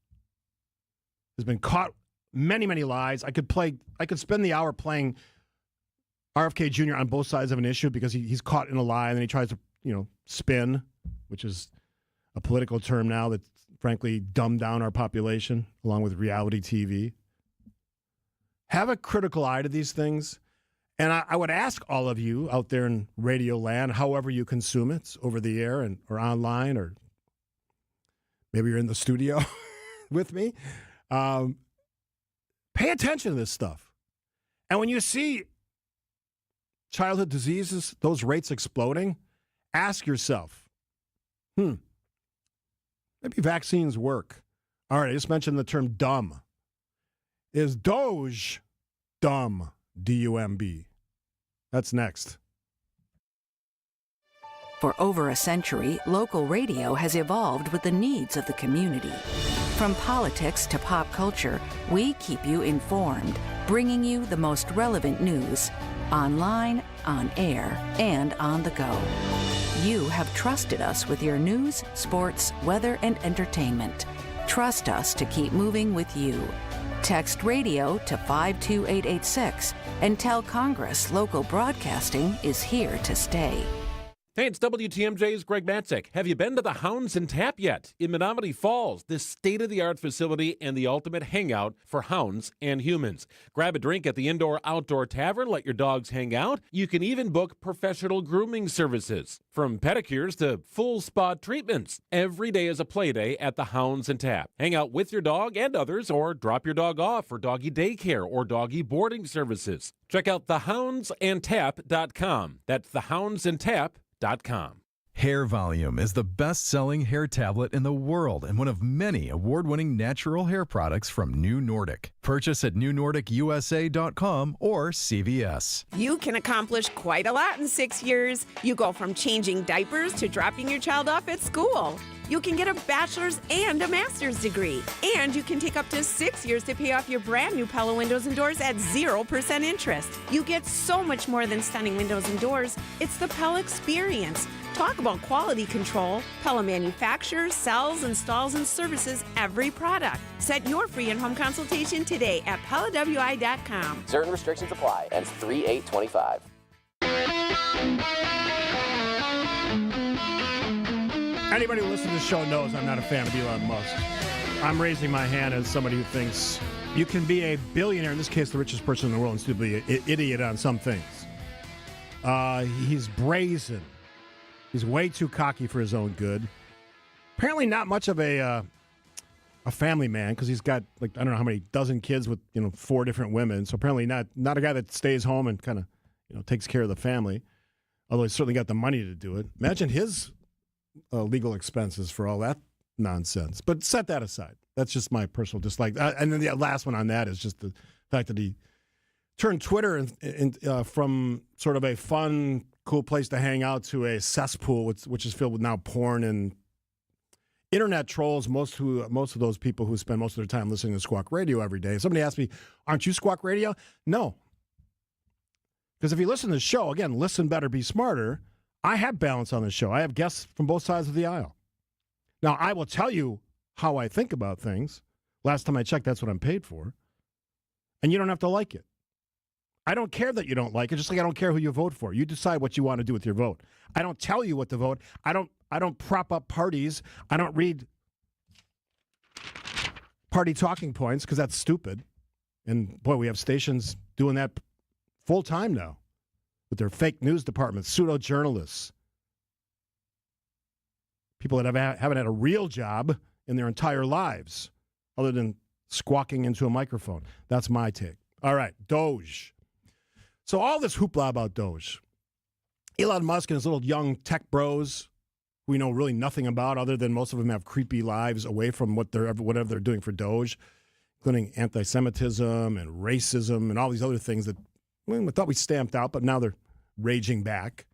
has been caught many, many lies. I could spend the hour playing RFK Jr. on both sides of an issue because he's caught in a lie and then he tries to, spin, which is a political term now that frankly dumbed down our population along with reality TV. Have a critical eye to these things. And I would ask all of you out there in radio land, however you consume it, over the air or online, or maybe you're in the studio with me, pay attention to this stuff. And when you see childhood diseases, those rates exploding, ask yourself, maybe vaccines work. All right, I just mentioned the term dumb. Is Doge dumb? D-U-M-B. That's next. For over a century, local radio has evolved with the needs of the community. From politics to pop culture, we keep you informed, bringing you the most relevant news, online, on air, and on the go. You have trusted us with your news, sports, weather, and entertainment. Trust us to keep moving with you. Text radio to 52886 and tell Congress local broadcasting is here to stay. Hey, it's WTMJ's Greg Matzek. Have you been to the Hounds and Tap yet? In Menominee Falls, this state-of-the-art facility and the ultimate hangout for hounds and humans. Grab a drink at the indoor-outdoor tavern, let your dogs hang out. You can even book professional grooming services. From pedicures to full spa treatments. Every day is a play day at the Hounds and Tap. Hang out with your dog and others, or drop your dog off for doggy daycare or doggy boarding services. Check out thehoundsandtap.com. That's thehoundsandtap.com. Hair Volume is the best-selling hair tablet in the world and one of many award-winning natural hair products from New Nordic. Purchase at newnordicusa.com or CVS. You can accomplish quite a lot in 6 years. You go from changing diapers to dropping your child off at school. You can get a bachelor's and a master's degree. And you can take up to 6 years to pay off your brand new Pella windows and doors at 0% interest. You get so much more than stunning windows and doors. It's the Pella experience. Talk about quality control. Pella manufactures, sells, installs, and services every product. Set your free in-home consultation today at PellaWI.com. Certain restrictions apply. Ends 3/8/25. Anybody who listens to the show knows I'm not a fan of Elon Musk. I'm raising my hand as somebody who thinks you can be a billionaire, in this case the richest person in the world, and still be an idiot on some things. He's brazen. He's way too cocky for his own good. Apparently not much of a family man, because he's got, like, I don't know how many dozen kids with 4 different women. So apparently not a guy that stays home and kind of takes care of the family. Although he's certainly got the money to do it. Imagine his legal expenses for all that nonsense. But set that aside. That's just my personal dislike. And then the last one on that is just the fact that he turned Twitter from sort of a fun, cool place to hang out to a cesspool, which is filled with now porn and internet trolls. Most of those people who spend most of their time listening to Squawk Radio every day. Somebody asked me, "Aren't you Squawk Radio?" No, because if you listen to the show, again, listen better, be smarter. I have balance on the show. I have guests from both sides of the aisle. Now, I will tell you how I think about things. Last time I checked, that's what I'm paid for. And you don't have to like it. I don't care that you don't like it, just like I don't care who you vote for. You decide what you want to do with your vote. I don't tell you what to vote. I don't prop up parties. I don't read party talking points because that's stupid. And boy, we have stations doing that full time now with their fake news departments, pseudo-journalists, people that haven't had a real job in their entire lives other than squawking into a microphone. That's my take. All right, Doge. So all this hoopla about Doge. Elon Musk and his little young tech bros we know really nothing about other than most of them have creepy lives away from whatever they're doing for Doge, including anti-Semitism and racism and all these other things that we thought we stamped out, but now they're raging back.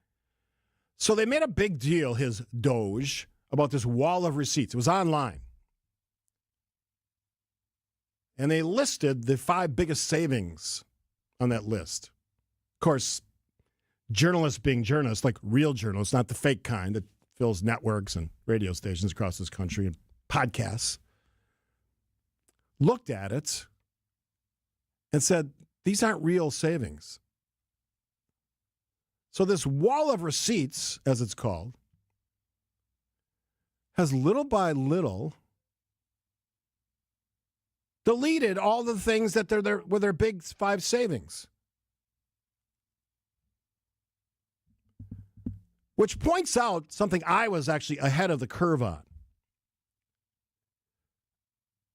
So they made a big deal, his Doge, about this wall of receipts. It was online. And they listed the 5 biggest savings on that list. Of course, journalists being journalists, like real journalists, not the fake kind that fills networks and radio stations across this country and podcasts, looked at it and said, these aren't real savings. So this wall of receipts, as it's called, has little by little deleted all the things that were their big 5 savings. Which points out something I was actually ahead of the curve on.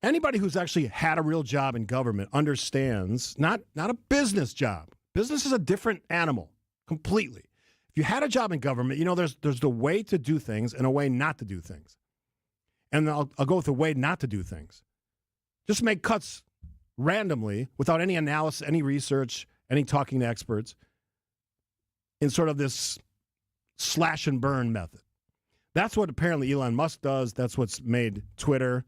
Anybody who's actually had a real job in government understands, not a business job. Business is a different animal, completely. If you had a job in government, you know there's the way to do things and a way not to do things. And I'll go with the way not to do things. Just make cuts randomly without any analysis, any research, any talking to experts in sort of this slash and burn method. That's what apparently Elon Musk does. That's what's made Twitter,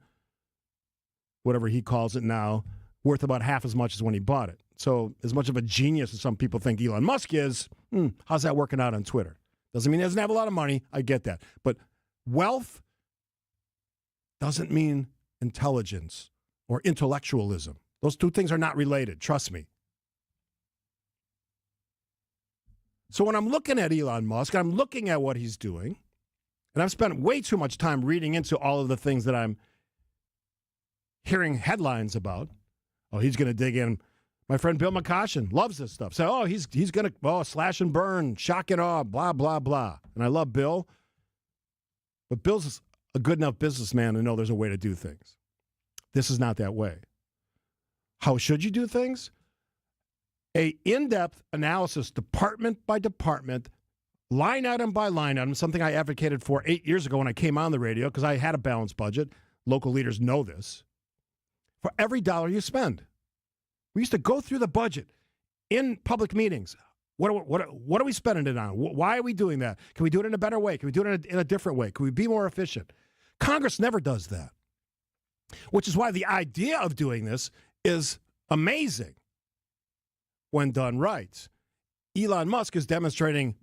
whatever he calls it now, worth about half as much as when he bought it. So as much of a genius as some people think Elon Musk is, how's that working out on Twitter? Doesn't mean he doesn't have a lot of money. I get that. But wealth doesn't mean intelligence or intellectualism. Those two things are not related. Trust me. So when I'm looking at Elon Musk, I'm looking at what he's doing, and I've spent way too much time reading into all of the things that I'm hearing headlines about. Oh, he's going to dig in. My friend Bill McCoshen loves this stuff. So, he's going to, slash and burn, shock and awe, blah, blah, blah. And I love Bill. But Bill's a good enough businessman to know there's a way to do things. This is not that way. How should you do things? A in-depth analysis, department by department, line item by line item, something I advocated for 8 years ago when I came on the radio because I had a balanced budget. Local leaders know this. For every dollar you spend. We used to go through the budget in public meetings. What are we spending it on? Why are we doing that? Can we do it in a better way? Can we do it in a different way? Can we be more efficient? Congress never does that, which is why the idea of doing this is amazing when done right. Elon Musk is demonstrating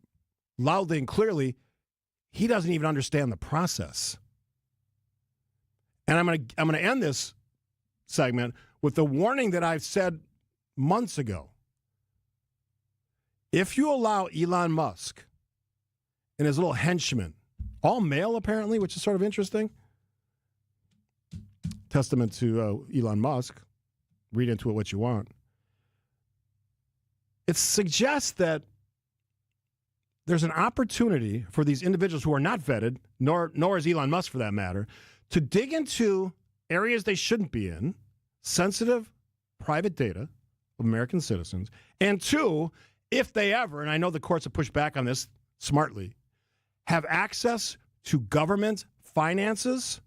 loudly and clearly he doesn't even understand the process. And I'm going to end this segment with the warning that I've said months ago. If you allow Elon Musk and his little henchmen, all male apparently, which is sort of interesting, testament to Elon Musk, read into it what you want, it suggests that there's an opportunity for these individuals who are not vetted, nor is Elon Musk for that matter, to dig into areas they shouldn't be in, sensitive private data of American citizens, and 2, if they ever, and I know the courts have pushed back on this smartly, have access to government finances,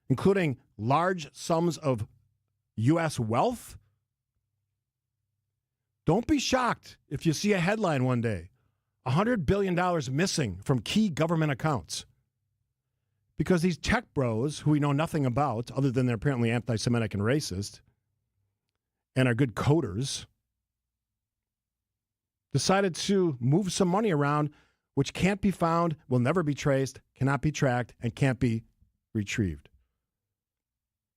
including large sums of U.S. wealth, don't be shocked if you see a headline one day, $100 billion missing from key government accounts. Because these tech bros, who we know nothing about, other than they're apparently anti-Semitic and racist, and are good coders, decided to move some money around which can't be found, will never be traced, cannot be tracked, and can't be retrieved.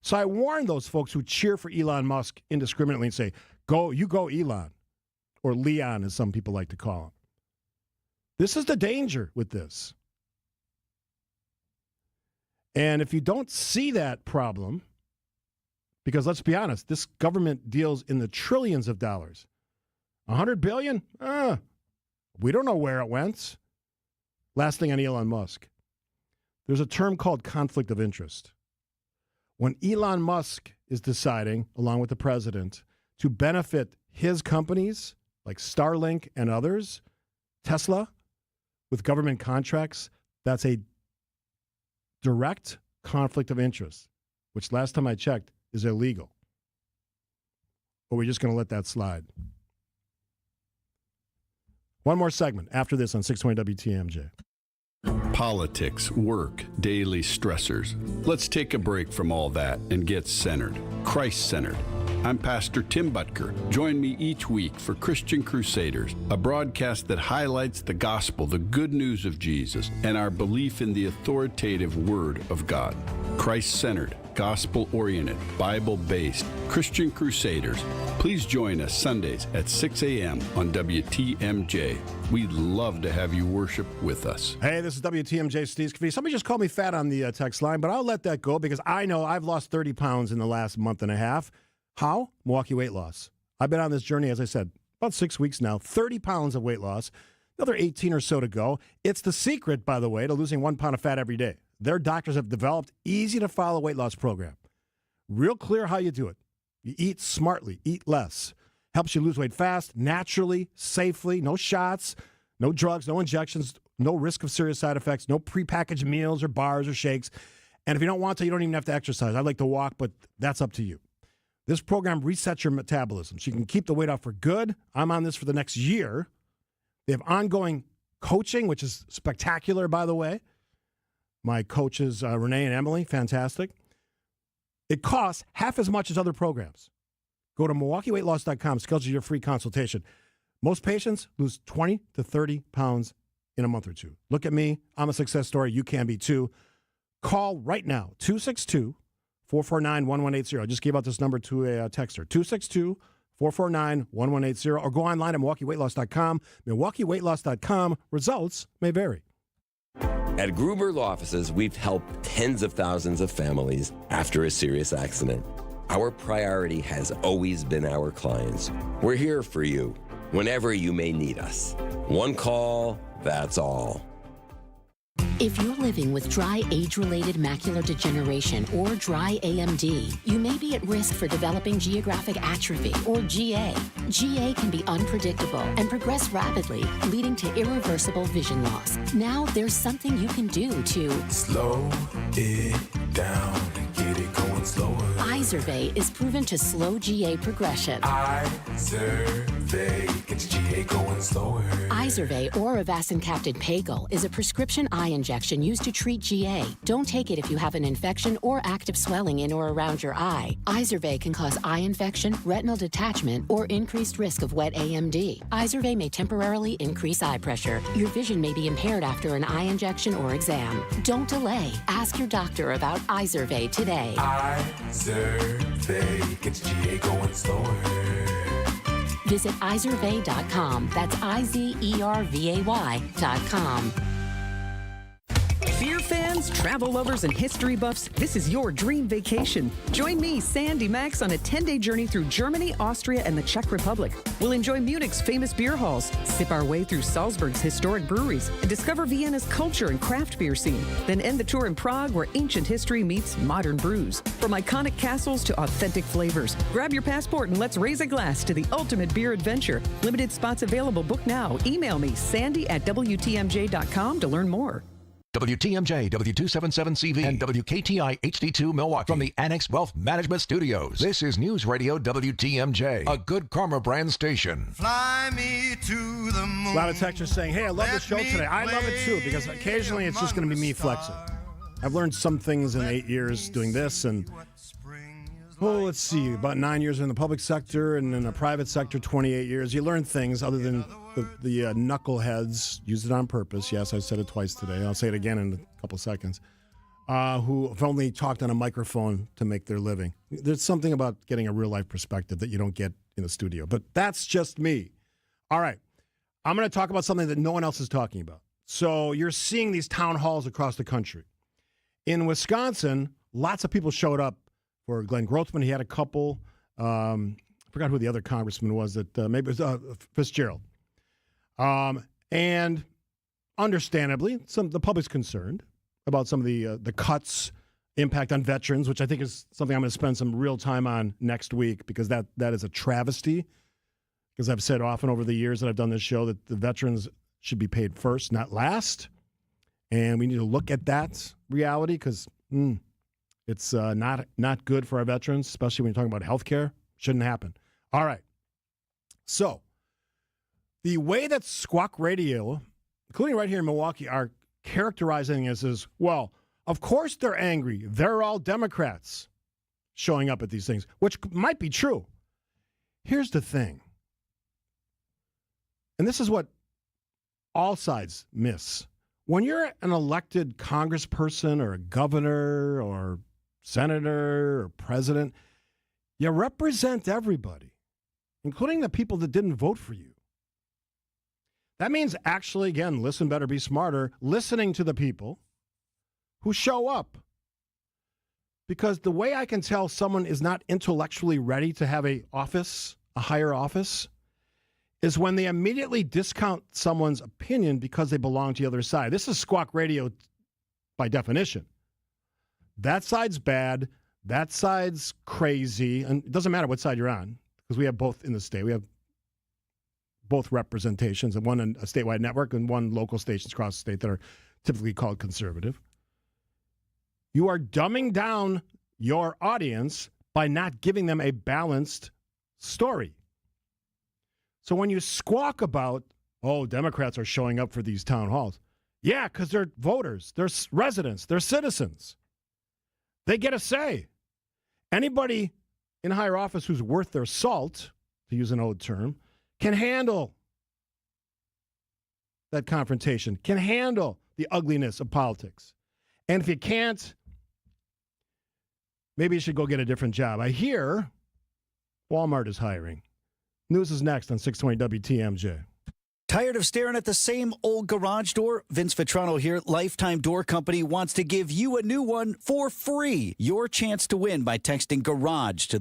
So I warn those folks who cheer for Elon Musk indiscriminately and say, you go Elon, or Leon as some people like to call him. This is the danger with this. And if you don't see that problem, because let's be honest, this government deals in the trillions of dollars. $100 billion? We don't know where it went. Last thing on Elon Musk. There's a term called conflict of interest. When Elon Musk is deciding, along with the president, to benefit his companies like Starlink and others, Tesla, with government contracts, that's a direct conflict of interest, which last time I checked is illegal. But we're just going to let that slide. One more segment after this on 620 WTMJ. Politics, work, daily stressors. Let's take a break from all that and get centered, Christ-centered. I'm Pastor Tim Butker. Join me each week for Christian Crusaders, a broadcast that highlights the gospel, the good news of Jesus, and our belief in the authoritative Word of God. Christ-centered, gospel-oriented, Bible-based, Christian Crusaders. Please join us Sundays at 6 a.m. on WTMJ. We'd love to have you worship with us. Hey, this is WTMJ Steve Scaffidi. Somebody just called me fat on the text line, but I'll let that go because I know I've lost 30 pounds in the last month and a half. How? Milwaukee Weight Loss. I've been on this journey, as I said, about 6 weeks now, 30 pounds of weight loss, another 18 or so to go. It's the secret, by the way, to losing 1 pound of fat every day. Their doctors have developed easy-to-follow weight loss program. Real clear how you do it. You eat smartly, eat less. Helps you lose weight fast, naturally, safely, no shots, no drugs, no injections, no risk of serious side effects, no prepackaged meals or bars or shakes. And if you don't want to, you don't even have to exercise. I like to walk, but that's up to you. This program resets your metabolism so you can keep the weight off for good. I'm on this for the next year. They have ongoing coaching, which is spectacular, by the way. My coaches, Renee and Emily, fantastic. It costs half as much as other programs. Go to MilwaukeeWeightLoss.com, schedule your free consultation. Most patients lose 20 to 30 pounds in a month or two. Look at me. I'm a success story. You can be too. Call right now, 262-449-1180. I just gave out this number to a texter, 262-449-1180, or go online at MilwaukeeWeightLoss.com. MilwaukeeWeightLoss.com. Results may vary. At Gruber Law Offices, we've helped tens of thousands of families after a serious accident. Our priority has always been our clients. We're here for you whenever you may need us. One call, that's all. If you're living with dry age-related macular degeneration or dry AMD, you may be at risk for developing geographic atrophy or GA. GA can be unpredictable and progress rapidly, leading to irreversible vision loss. Now there's something you can do to slow it down and get it going slower. Izervay is proven to slow GA progression. Izervay gets GA going slower. Izervay or avacincaptad pagel is a prescription eye injection used to treat GA. Don't take it if you have an infection or active swelling in or around your eye. Izervay can cause eye infection, retinal detachment, or increased risk of wet AMD. Izervay may temporarily increase eye pressure. Your vision may be impaired after an eye injection or exam. Don't delay. Ask your doctor about Izervay today. Izervay gets GA going slower. Visit Izervay.com. That's IZERVAY.com. Beer fans, travel lovers, and history buffs, this is your dream vacation. Join me, Sandy Max, on a 10-day journey through Germany, Austria, and the Czech Republic. We'll enjoy Munich's famous beer halls, sip our way through Salzburg's historic breweries, and discover Vienna's culture and craft beer scene. Then end the tour in Prague, where ancient history meets modern brews. From iconic castles to authentic flavors. Grab your passport and let's raise a glass to the ultimate beer adventure. Limited spots available. Book now. Email me, sandy@WTMJ.com to learn more. WTMJ, W277CV, and WKTI HD2 Milwaukee. From the Annex Wealth Management Studios, this is News Radio WTMJ, a Good Karma brand station. Fly me to the moon. A lot of textures saying, hey, I love the show today. I love it too, because occasionally it's just going to be me flexing. I've learned some things in 8 years doing this, and let's see, about 9 years in the public sector, and in the private sector, 28 years. You learn things other than the knuckleheads, use it on purpose. Yes, I said it twice today. I'll say it again in a couple seconds. Who have only talked on a microphone to make their living. There's something about getting a real-life perspective that you don't get in the studio. But that's just me. All right. I'm going to talk about something that no one else is talking about. So you're seeing these town halls across the country. In Wisconsin, lots of people showed up for Glenn Grothman. He had a couple. I forgot who the other congressman was. That maybe it was Fitzgerald. And understandably, the public's concerned about some of the cuts, impact on veterans, which I think is something I'm going to spend some real time on next week, because that is a travesty. Because I've said often over the years that I've done this show that the veterans should be paid first, not last. And we need to look at that reality, because it's not good for our veterans, especially when you're talking about health care. Shouldn't happen. All right. So the way that Squawk Radio, including right here in Milwaukee, are characterizing this is, well, of course they're angry. They're all Democrats showing up at these things, which might be true. Here's the thing. And this is what all sides miss. When you're an elected congressperson or a governor or senator or president, you represent everybody, including the people that didn't vote for you. That means actually, again, listen better, be smarter, listening to the people who show up. Because the way I can tell someone is not intellectually ready to have a higher office, is when they immediately discount someone's opinion because they belong to the other side. This is Squawk Radio by definition. That side's bad. That side's crazy. And it doesn't matter what side you're on, because we have both in the state. We have both representations, and one in a statewide network and one local stations across the state that are typically called conservative. You are dumbing down your audience by not giving them a balanced story. So when you squawk about, Democrats are showing up for these town halls. Yeah, because they're voters, they're residents, they're citizens. They get a say. Anybody in higher office who's worth their salt, to use an old term, can handle that confrontation, can handle the ugliness of politics. And if you can't, maybe you should go get a different job. I hear Walmart is hiring. News is next on 620 WTMJ. Tired of staring at the same old garage door? Vince Vitrano here, Lifetime Door Company, wants to give you a new one for free. Your chance to win by texting GARAGE to the